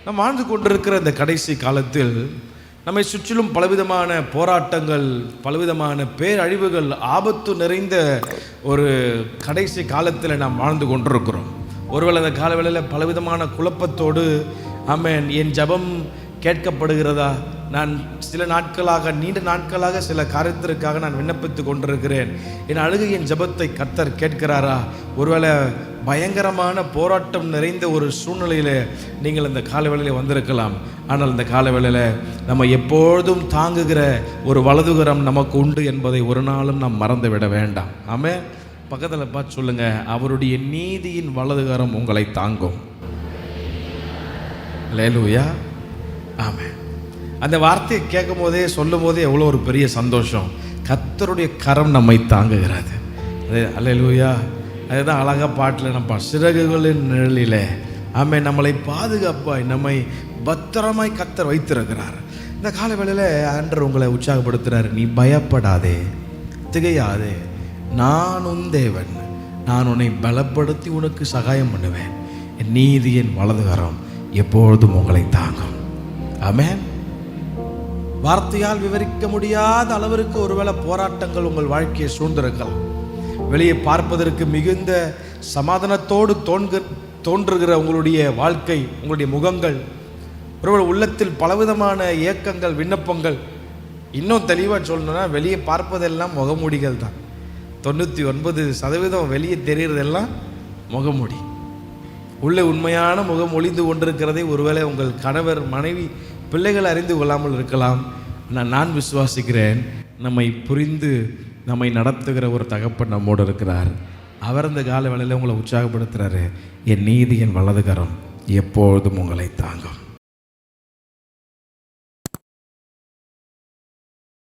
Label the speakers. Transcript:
Speaker 1: நாம் வாழ்ந்து கொண்டிருக்கிற இந்த கடைசி காலத்தில் நம்மை சுற்றிலும் பலவிதமான போராட்டங்கள், பலவிதமான பேரழிவுகள், ஆபத்து நிறைந்த ஒரு கடைசி காலத்தில் நாம் வாழ்ந்து கொண்டிருக்கிறோம். ஒருவேளை அந்த காலவேளையில் பலவிதமான குழப்பத்தோடு, ஆமென், என் ஜெபம் கேட்கப்படுகிறதா, நான் சில நாட்களாக, நீண்ட நாட்களாக சில காரியத்திற்காக நான் விண்ணப்பித்து கொண்டிருக்கிறேன், என் அழுகையின் ஜெபத்தை கர்த்தர் கேட்கிறாரா? ஒருவேளை பயங்கரமான போராட்டம் நிறைந்த ஒரு சூழ்நிலையில் நீங்கள் இந்த காலவேளையில் வந்திருக்கலாம். ஆனால் இந்த காலவேளையில் நம்ம எப்பொழுதும் தாங்குகிற ஒரு வலதுகரம் நமக்கு உண்டு என்பதை ஒரு நாளும் நாம் மறந்து விட வேண்டாம். ஆமென். பக்கத்தில் பார்த்து சொல்லுங்க, அவருடைய நீதியின் வலதுகரம் உங்களை தாங்கும். அல்லேலூயா. ஆமென். அந்த வார்த்தையை கேட்கும் போதே, சொல்லும் போதே எவ்வளோ ஒரு பெரிய சந்தோஷம். கர்த்தருடைய கரம் நம்மை தாங்குகிறது. அல்லேலூயா. அதுதான் அழகா பாட்டில் நம்ம சிறகுகளின் நிழலிலே, ஆமென், நம்மளை பாதுகாப்பாய், நம்மை பத்திரமாய் கர்த்தர் வைத்திருக்கிறார். இந்த காலவேளையில் ஆண்டவர் உங்களை உற்சாகப்படுத்துகிறார். நீ பயப்படாதே, திகையாதே, நான் உன் தேவன், நான் உன்னை பலப்படுத்தி உனக்கு சகாயம் பண்ணுவேன், என் நீதியின் வலதுகரம் எப்பொழுதும் உங்களை தாங்கும். ஆமென். வார்த்தையால் விவரிக்க முடியாத அளவிற்கு ஒருவேளை போராட்டங்கள் உங்கள் வாழ்க்கையை சூழ்ந்திருக்கலாம். வெளியே பார்ப்பதற்கு மிகுந்த சமாதானத்தோடு தோன்றுகிற உங்களுடைய வாழ்க்கை, உங்களுடைய முகங்கள், ஒருவேளை உள்ளத்தில் பலவிதமான ஏக்கங்கள், விண்ணப்பங்கள். இன்னும் தெளிவாக சொல்லணும்னா, வெளியே பார்ப்பதெல்லாம் முகமூடிகள் தான். 99% வெளியே தெரிகிறதெல்லாம் முகமூடி. உள்ளே உண்மையான முகம் ஒளிந்து கொண்டிருக்கிறதை ஒருவேளை உங்கள் கணவர், மனைவி, பிள்ளைகள் அறிந்து கொள்ளாமல் இருக்கலாம். ஆனால் நான் விசுவாசிக்கிறேன், நம்மை புரிந்து நம்மை நடத்துகிற ஒரு தகப்பன் நம்மோடு இருக்கிறார். அவர் இந்த கால வேளையில் உங்களை உற்சாகப்படுத்துகிறாரு. என் நீதியின் வலதுகரம் எப்பொழுதும் உங்களை தாங்கும்.